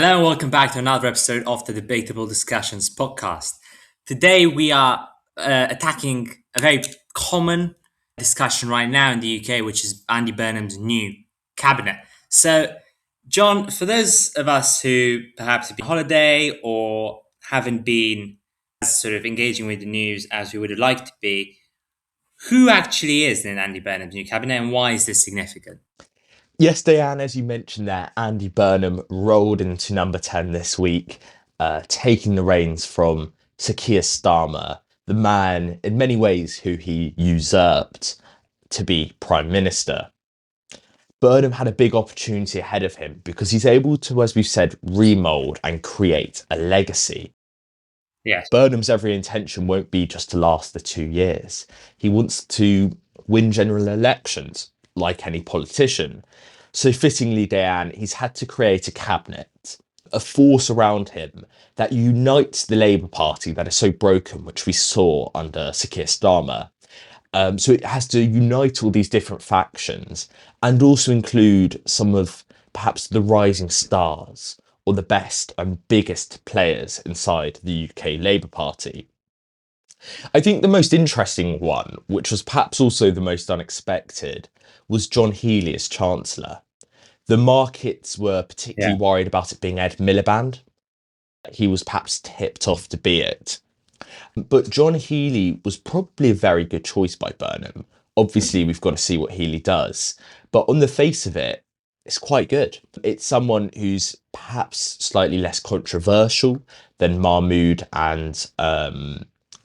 Hello and welcome back to another episode of the Debatable Discussions podcast. Today we are attacking a very common discussion right now in the UK, which is Andy Burnham's new cabinet. So, John, for those of us who perhaps have been on holiday or haven't been as sort of engaging with the news as we would have liked to be, who actually is in Andy Burnham's new cabinet and why is this significant? Yes, Diane, as you mentioned there, Andy Burnham rolled into number 10 this week, taking the reins from Sir Keir Starmer, the man in many ways who he usurped to be Prime Minister. Burnham had a big opportunity ahead of him because he's able to, as we've said, remould and create a legacy. Yes. Burnham's every intention won't be just to last the 2 years. He wants to win general elections, like any politician. So fittingly, Diane, he's had to create a cabinet, a force around him that unites the Labour Party that is so broken, which we saw under Sir Keir Starmer. So it has to unite all these different factions and also include some of perhaps the rising stars or the best and biggest players inside the UK Labour Party. I think the most interesting one, which was perhaps also the most unexpected, was John Healey as Chancellor. The markets were Yeah. particularly worried about it being Ed Miliband. He was perhaps tipped off to be it. But John Healey was probably a very good choice by Burnham. Obviously, we've got to see what Healey does. But on the face of it, it's quite good. It's someone who's perhaps slightly less controversial than Mahmood and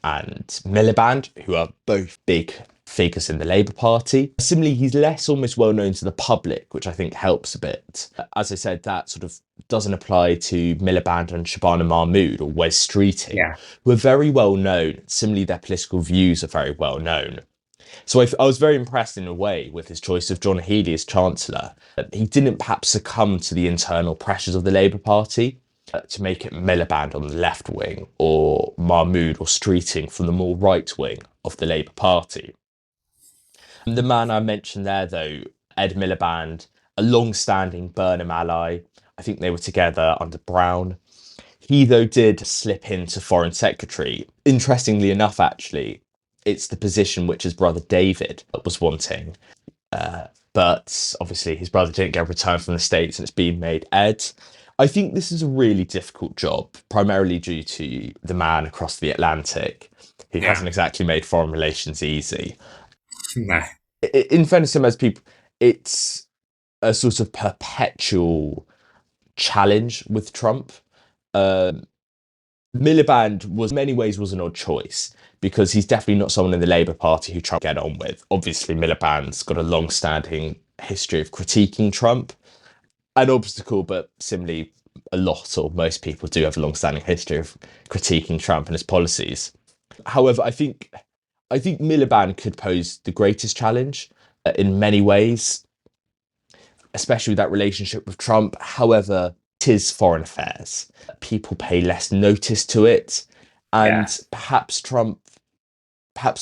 Miliband, who are both big figures in the Labour Party. Similarly, he's less almost well known to the public, which I think helps a bit. As I said, that sort of doesn't apply to Miliband and Shabana Mahmood or Wes Streeting, Yeah. who are very well known. Similarly, their political views are very well known. So I was very impressed in a way with his choice of John Healey as Chancellor. He didn't perhaps succumb to the internal pressures of the Labour Party to make it Miliband on the left wing or Mahmood or Streeting from the more right wing of the Labour Party. The man I mentioned there, though, Ed Miliband, a long-standing Burnham ally. I think they were together under Brown. He, though, did slip into Foreign Secretary. Interestingly enough, actually, it's the position which his brother David was wanting. But obviously his brother didn't get a return from the States and it's been made Ed. I think this is a really difficult job, primarily due to the man across the Atlantic who Yeah. hasn't exactly made foreign relations easy. No. In fairness to most people, it's a sort of perpetual challenge with Trump. Miliband was in many ways was an odd choice because he's definitely not someone in the Labour Party who Trump get on with. Obviously, Miliband's got a long-standing history of critiquing Trump, an obstacle, but similarly, a lot or most people do have a long-standing history of critiquing Trump and his policies. However, I think Miliband could pose the greatest challenge in many ways, especially with that relationship with Trump. However, it is foreign affairs. People pay less notice to it. And Yeah. perhaps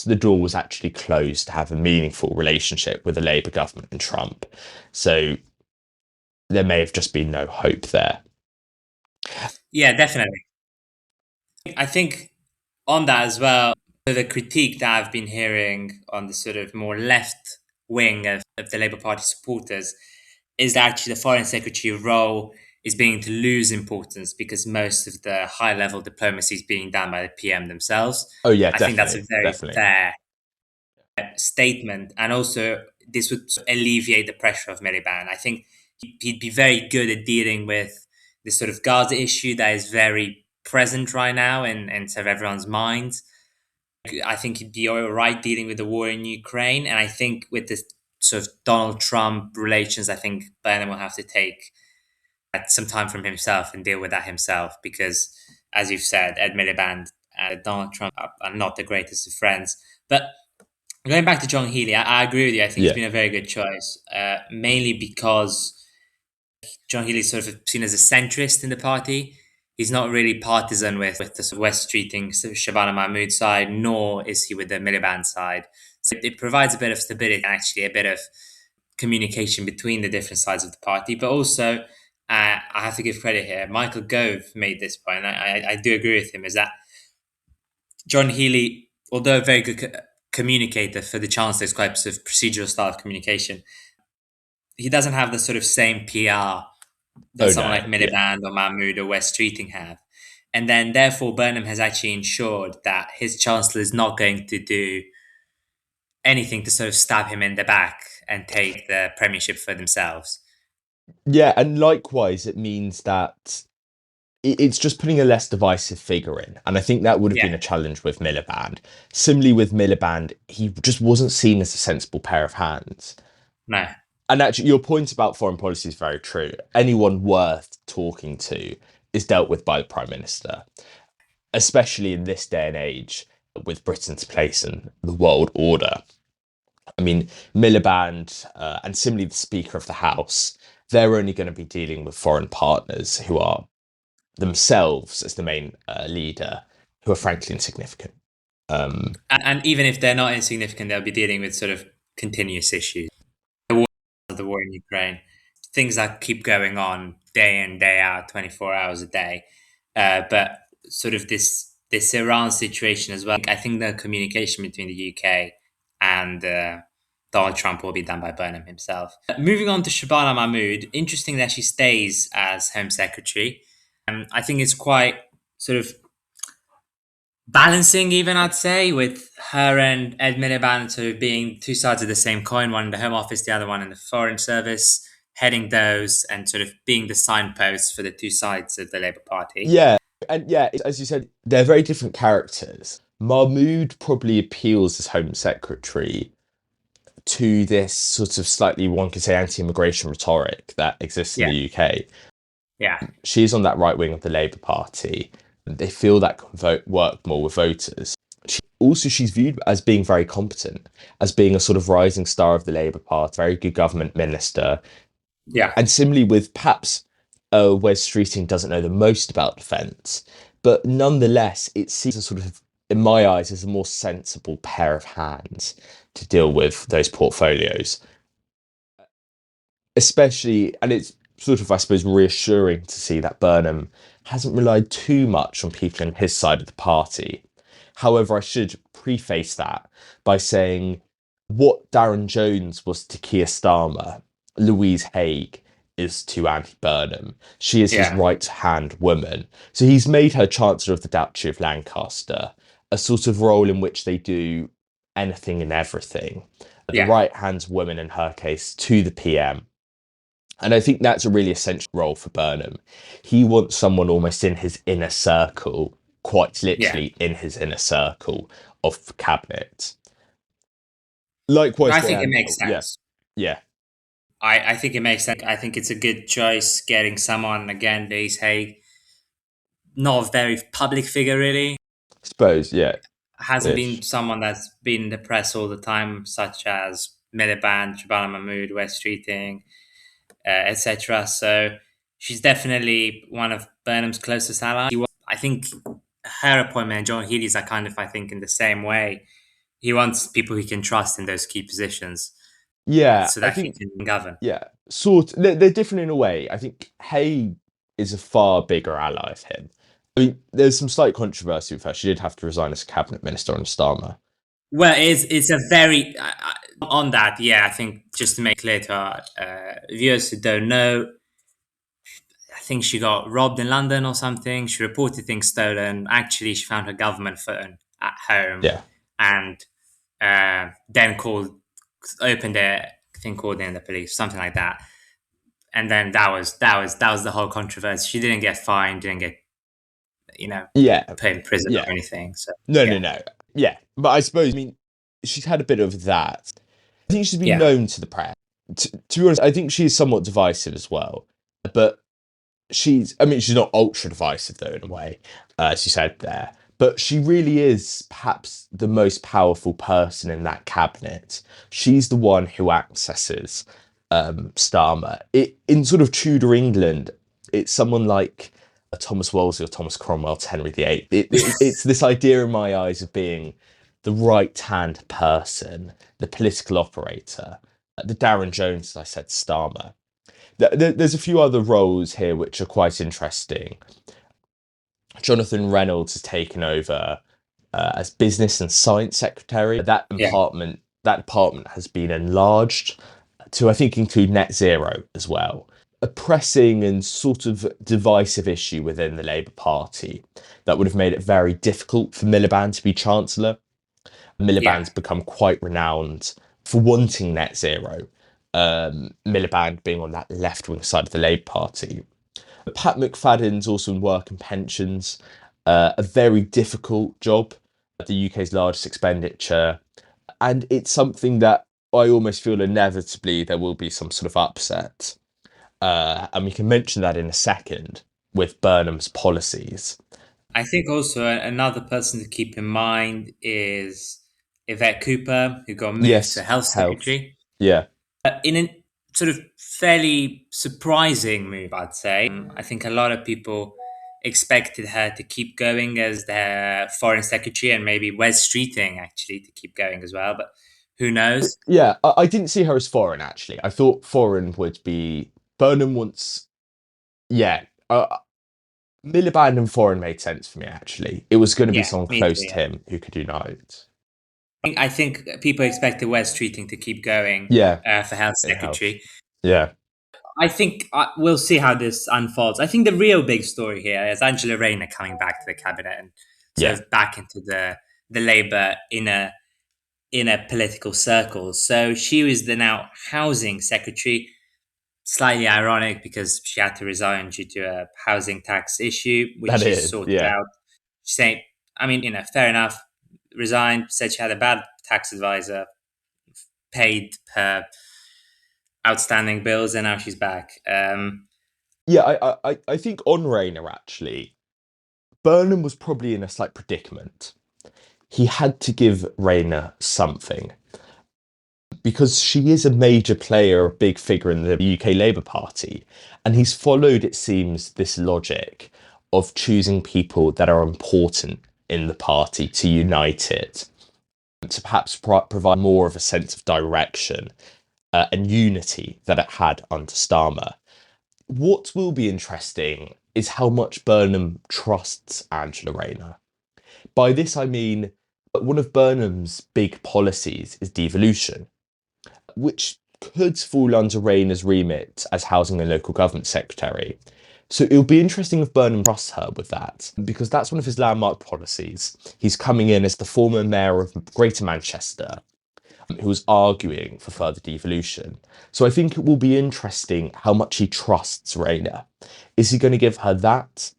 the door was actually closed to have a meaningful relationship with the Labour government and Trump. So there may have just been no hope there. Yeah, definitely. I think on that as well, the critique that I've been hearing on the sort of more left wing of the Labour Party supporters is that actually the foreign secretary role is beginning to lose importance because most of the high level diplomacy is being done by the PM themselves. Oh yeah, I think that's a definitely, very definitely. fair statement. And also, this would alleviate the pressure of Miliband. I think he'd be very good at dealing with this sort of Gaza issue that is very present right now and sort of everyone's minds. I think he'd be all right dealing with the war in Ukraine. And I think with this sort of Donald Trump relations, I think Burnham will have to take some time from himself and deal with that himself because, as you've said, Ed Miliband and Donald Trump are not the greatest of friends. But going back to John Healey, I agree with you. I think he's Yeah. been a very good choice, mainly because John Healey is sort of seen as a centrist in the party. He's not really partisan with the sort of West Streeting Shabana Mahmood side, nor is he with the Miliband side. So it provides a bit of stability and actually a bit of communication between the different sides of the party. But also, I have to give credit here. Michael Gove made this point. I do agree with him. Is that John Healey, although a very good communicator for the Chancellor's types of procedural style of communication, he doesn't have the sort of same PR that Oh someone no, like yeah. Miliband or Mahmood or West Streeting have. And then, therefore, Burnham has actually ensured that his Chancellor is not going to do anything to sort of stab him in the back and take the premiership for themselves. Yeah, and likewise, it means that it's just putting a less divisive figure in. And I think that would have Yeah, been a challenge with Miliband. Similarly, with Miliband, he just wasn't seen as a sensible pair of hands. no, And actually, your point about foreign policy is very true. Anyone worth talking to is dealt with by the Prime Minister, especially in this day and age with Britain's place in the world order. I mean, Miliband and similarly the Speaker of the House, they're only going to be dealing with foreign partners who are themselves, as the main leader, who are frankly insignificant. and even if they're not insignificant, they'll be dealing with sort of continuous issues. The war in Ukraine, things that keep going on day in day out, 24 hours a day. But sort of this Iran situation as well. I think the communication between the UK and Donald Trump will be done by Burnham himself. Moving on to Shabana Mahmood, interesting that she stays as Home Secretary. I think it's quite sort of balancing, even I'd say, with her and Ed Miliband sort of being two sides of the same coin, one in the Home Office, the other one in the Foreign Service, heading those and sort of being the signposts for the two sides of the Labour Party. Yeah, and yeah, as you said, they're very different characters. Mahmood probably appeals as Home Secretary to this sort of slightly, one could say, anti-immigration rhetoric that exists in Yeah, the UK. yeah, She's on that right wing of the Labour Party. They feel that can work more with voters. She's viewed as being very competent, as being a sort of rising star of the Labour Party, very good government minister. yeah, And similarly with perhaps Wes Streeting doesn't know the most about defence, but nonetheless, it seems a sort of, in my eyes, as a more sensible pair of hands to deal with those portfolios. Especially, and it's sort of, I suppose, reassuring to see that Burnham hasn't relied too much on people on his side of the party. However, I should preface that by saying what Darren Jones was to Keir Starmer, Louise Haigh is to Andy Burnham. She is his yeah, right hand woman. So he's made her Chancellor of the Duchy of Lancaster, a sort of role in which they do anything and everything. The yeah, right hand woman, in her case, to the PM. And I think that's a really essential role for Burnham. He wants someone almost in his inner circle, quite yeah. literally in his inner circle of cabinet. Likewise I for think it Andy. makes Yeah, sense. yeah. I think it makes sense. I think it's a good choice getting someone, again, Days Hay, not a very public figure really. I suppose, yeah, Hasn't been ish. someone that's been in the press all the time, such as Miliband, Shabana Mahmood, West Streeting, etc. So she's definitely one of Burnham's closest allies. I think her appointment and John Healy's are kind of, I think, in the same way. He wants people he can trust in those key positions Yeah, so I that he think, can govern. yeah, sort. They're different in a way. I think Hay is a far bigger ally of him. I mean, there's some slight controversy with her. She did have to resign as a cabinet minister on Starmer. Well, it's a very on that. Yeah, I think just to make clear to our viewers who don't know, I think she got robbed in London or something. She reported things stolen. Actually, she found her government phone at home Yeah, and then opened it. I think called in the police, something like that. And then that was the whole controversy. She didn't get fined, didn't get you know yeah, put in prison yeah. or anything. So No, no, yeah, no. Yeah, but I suppose, I mean, she's had a bit of that. I think she's been yeah, known to the press. To be honest, I think she's somewhat divisive as well. But I mean, she's not ultra divisive though, in a way, as you said there. But she really is perhaps the most powerful person in that cabinet. She's the one who accesses Starmer. In sort of Tudor England, it's someone like Thomas Wolsey or Thomas Cromwell to Henry VIII. It's this idea in my eyes of being the right-hand person, the political operator, the Darren Jones, as I said, Starmer. There's a few other roles here which are quite interesting. Jonathan Reynolds has taken over as Business and Science Secretary. Yeah, That department has been enlarged to, I think, include net zero as well. A pressing and sort of divisive issue within the Labour Party that would have made it very difficult for Miliband to be Chancellor. yeah. Miliband's become quite renowned for wanting net zero. Miliband being on that left wing side of the Labour Party. Pat McFadden's also in work and pensions, a very difficult job, the UK's largest expenditure, and it's something that I almost feel inevitably there will be some sort of upset. And we can mention that in a second with Burnham's policies. I think also another person to keep in mind is Yvette Cooper, who got moved to Yes, Health health. Secretary. Yeah, In a sort of fairly surprising move, I'd say. I think a lot of people expected her to keep going as the foreign secretary and maybe Wes Streeting actually to keep going as well, but who knows? yeah. I didn't see her as foreign actually. I thought foreign would be Burnham wants. Yeah, Miliband and foreign made sense for me actually. It was going to be Yeah, someone me too. close to Yeah. him who could unite. I think people expected Wes Streeting to keep going Yeah, for health in health. secretary. Yeah, I think we'll see how this unfolds. I think the real big story here is Angela Rayner coming back to the cabinet and sort yeah. of back into the Labour in a political circle. So she was the now housing secretary. Slightly ironic because she had to resign due to a housing tax issue, which That she is, sorted yeah. out. She's saying, I mean, fair enough. Resigned, said she had a bad tax advisor, paid her outstanding bills, and now she's back. Yeah, I think on Rayner actually, Burnham was probably in a slight predicament. He had to give Rayner something because she is a major player, a big figure in the UK Labour Party, and he's followed, it seems, this logic of choosing people that are important in the party to unite it, to perhaps provide more of a sense of direction and unity that it had under Starmer. What will be interesting is how much Burnham trusts Angela Rayner. By this, I mean one of Burnham's big policies is devolution, which could fall under Rayner's remit as Housing and Local Government Secretary. So it'll be interesting if Burnham trusts her with that, because that's one of his landmark policies. He's coming in as the former mayor of Greater Manchester, who was arguing for further devolution. So I think it will be interesting how much he trusts Rayner. Is he going to give her that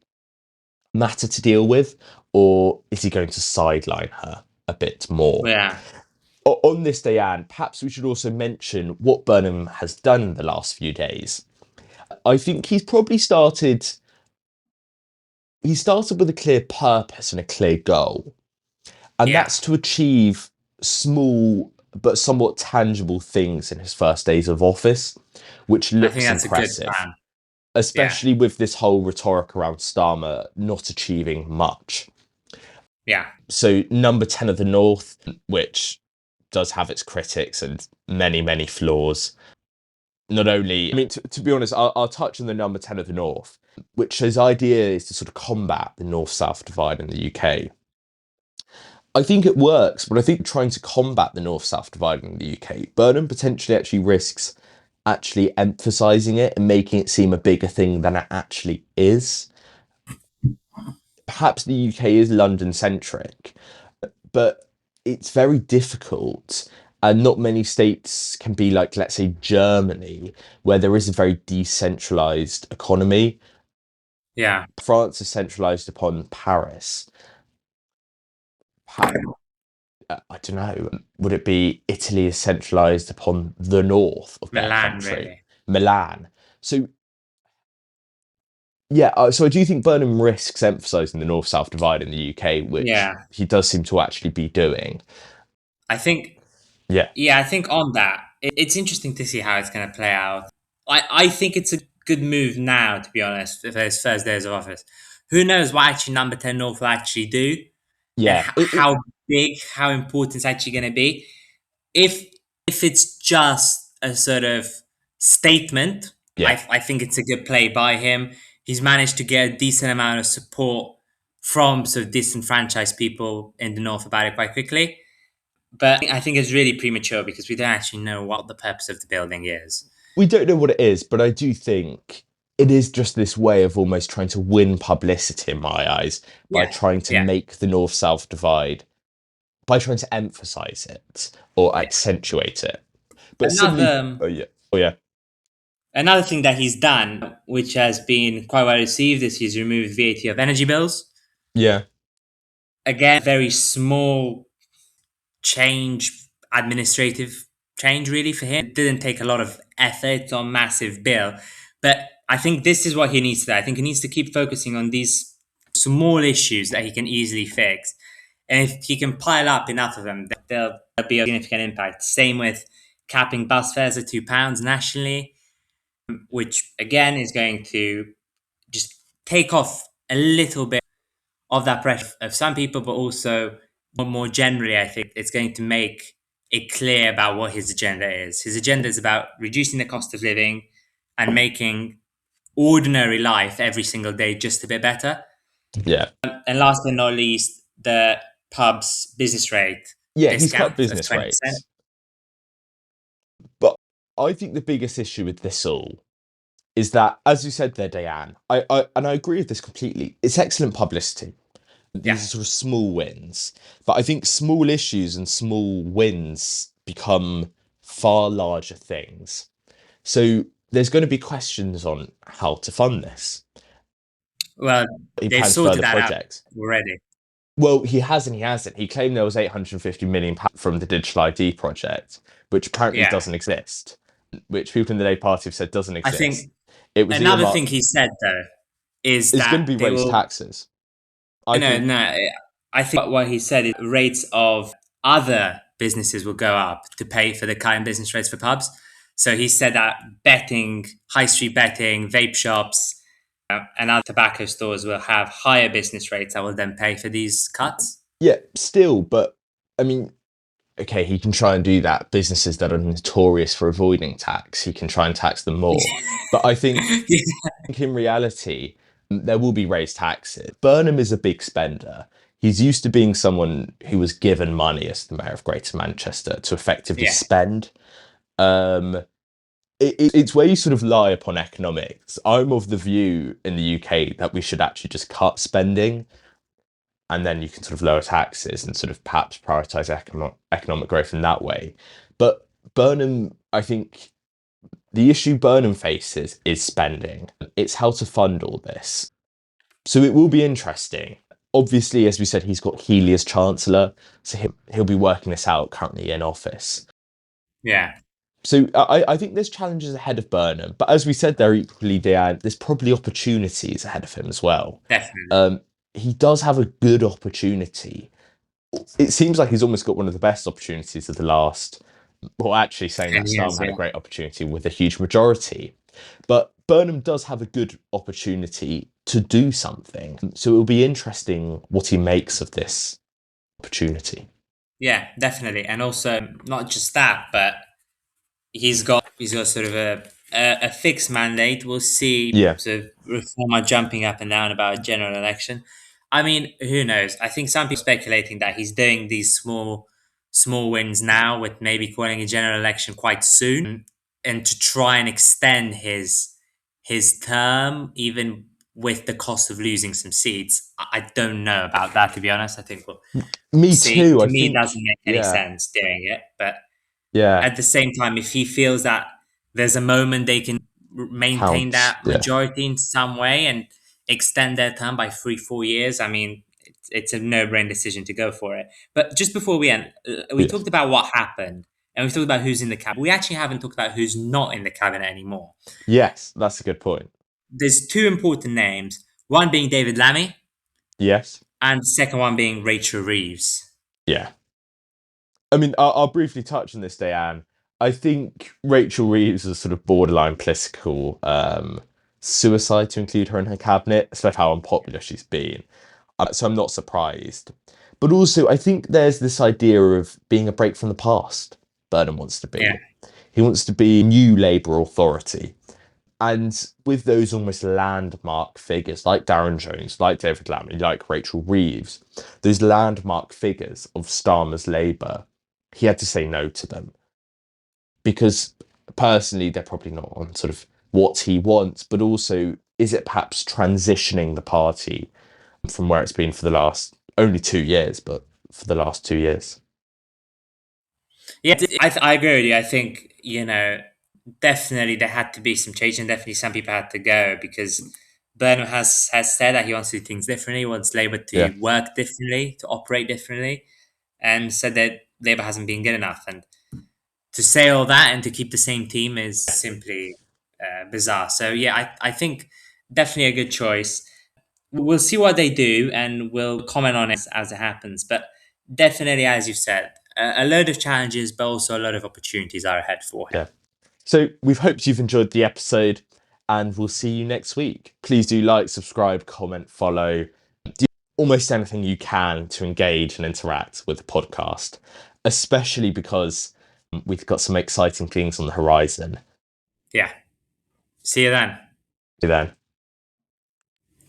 matter to deal with, or is he going to sideline her a bit more? yeah, On this day, Anne, perhaps we should also mention what Burnham has done in the last few days. I think he started with a clear purpose and a clear goal, and yeah. that's to achieve small but somewhat tangible things in his first days of office, which I think looks that's a good impressive, plan. Yeah, especially with this whole rhetoric around Starmer not achieving much. yeah. So, number 10 of the North, which does have its critics and many, many flaws. Not only, I mean, to be honest, I'll touch on the number 10 of the North, which his idea is to sort of combat the North South divide in the UK. I think it works, but I think trying to combat the North South divide in the UK, Burnham potentially actually risks actually emphasizing it and making it seem a bigger thing than it actually is. Perhaps the UK is London centric, but it's very difficult. And not many states can be like, let's say, Germany, where there is a very decentralized economy. Yeah, France is centralized upon Paris. I don't know. Would it be Italy is centralized upon the north of their Milan, country, really. Milan? So yeah, so I do think Burnham risks emphasizing the north-south divide in the UK, which Yeah, he does seem to actually be doing. I think. Yeah, Yeah, I think on that, it's interesting to see how it's going to play out. I think it's a good move now, to be honest, for his first days of office. Who knows what actually number 10 North will actually do and yeah. how big, how important it's actually going to be. If if it's just a sort of statement, Yeah. I think it's a good play by him. He's managed to get a decent amount of support from sort of disenfranchised people in the north about it quite quickly. But I think it's really premature because we don't actually know what the purpose of the building is. We don't know what it is, but I do think it is just this way of almost trying to win publicity in my eyes by Yeah, trying to yeah, make the North South divide, by trying to emphasize it or yeah. accentuate it. But similarly, Another oh yeah, oh yeah, another thing that he's done, which has been quite well received, is he's removed VAT of energy bills. yeah, Again, very small change, administrative change, really, for him. It didn't take a lot of effort or massive bill. But I think this is what he needs to do. I think he needs to keep focusing on these small issues that he can easily fix. And if he can pile up enough of them, there'll be a significant impact. Same with capping bus fares at £2 nationally, which again is going to just take off a little bit of that pressure of some people, but also more generally, I think it's going to make it clear about what his agenda is. His agenda is about reducing the cost of living and making ordinary life every single day just a bit better. yeah, And last but not least, the pub's business rate yeah. He's cut discount of business 20%. rates, but I think the biggest issue with this all is that, as you said there, Diane, I agree with this completely. It's excellent publicity. Yeah. These are sort of small wins, but I think small issues and small wins become far larger things. So there's going to be questions on how to fund this. Well, He they've plans sorted further that out projects. already. Well, he hasn't. He hasn't. He claimed there was 850 million from the digital ID project, which apparently Yeah. doesn't exist. Which people in the Labour Party have said doesn't I exist. think It was another thing earmarked. he said, though, is It's going to that be they raised will. taxes. I No, think. no. I think what he said is rates of other businesses will go up to pay for the current business rates for pubs. So he said that betting, high street betting, vape shops, and other tobacco stores will have higher business rates that will then pay for these cuts. Yeah, still, but I mean, okay, he can try and do that. Businesses that are notorious for avoiding tax, he can try and tax them more. But I think in reality, there will be raised taxes. Burnham is a big spender. He's used to being someone who was given money as the mayor of Greater Manchester to effectively Yeah, spend. Um, it's where you sort of lie upon economics. I'm of the view in the UK that we should actually just cut spending, and then you can sort of lower taxes and sort of perhaps prioritize economic growth in that way. But Burnham, I think the issue Burnham faces is spending. It's how to fund all this. So it will be interesting. Obviously, as we said, he's got Healy as Chancellor, so he'll be working this out currently in office. yeah, So I think there's challenges ahead of Burnham, but as we said there equally, Dan, there's probably opportunities ahead of him as well. definitely. Um, he does have a good opportunity. It seems like he's almost got one of the best opportunities of the last. Well, actually, saying 10 that years, Starmer had a yeah. great opportunity with a huge majority, but Burnham does have a good opportunity to do something. So it will be interesting what he makes of this opportunity. Yeah, definitely. And also, not just that, but he's got sort of a fixed mandate. We'll see Yeah, sort of reformer jumping up and down about a general election. I mean, who knows? I think some people are speculating that he's doing these small wins now with maybe calling a general election quite soon and to try and extend his term even with the cost of losing some seats. I don't know about that, to be honest. I think we'll me see. too. To I me, it think, doesn't make any yeah, sense doing it, but yeah, at the same time, if he feels that there's a moment they can maintain counts. that Yeah, majority in some way and extend their term by 3, 4 years, I mean, it's a no-brain decision to go for it. But just before we end, we yes, talked about what happened and we talked about who's in the cabinet. We actually haven't talked about who's not in the cabinet anymore. yes, that's a good point. There's two important names, one being David Lammy Yes, and the second one being Rachel Reeves. yeah. I mean, I'll briefly touch on this, Diane. I think Rachel Reeves is sort of borderline political suicide to include her in her cabinet, especially how unpopular she's been. So I'm not surprised. But also, I think there's this idea of being a break from the past. Burnham wants to Yeah, be. He wants to be new Labour authority. And with those almost landmark figures like Darren Jones, like David Lammy, like Rachel Reeves, those landmark figures of Starmer's Labour, he had to say no to them because personally they're probably not on sort of what he wants, but also is it perhaps transitioning the party from where it's been for the last only 2 years, but for the last 2 years. Yeah, I agree with you. I think, definitely there had to be some change, and definitely some people had to go because Burnham has said that he wants to do things differently, he wants Labour Yeah, to work differently, to operate differently, and said that Labour hasn't been good enough. And to say all that and to keep the same team is simply bizarre. So yeah, I think definitely a good choice. We'll see what they do, and we'll comment on it as it happens. But definitely, as you said, a load of challenges, but also a lot of opportunities are ahead for him. yeah. So we've hoped you've enjoyed the episode and we'll see you next week. Please do like, subscribe, comment, follow, do almost anything you can to engage and interact with the podcast, especially because we've got some exciting things on the horizon. Yeah. See you then. See you then.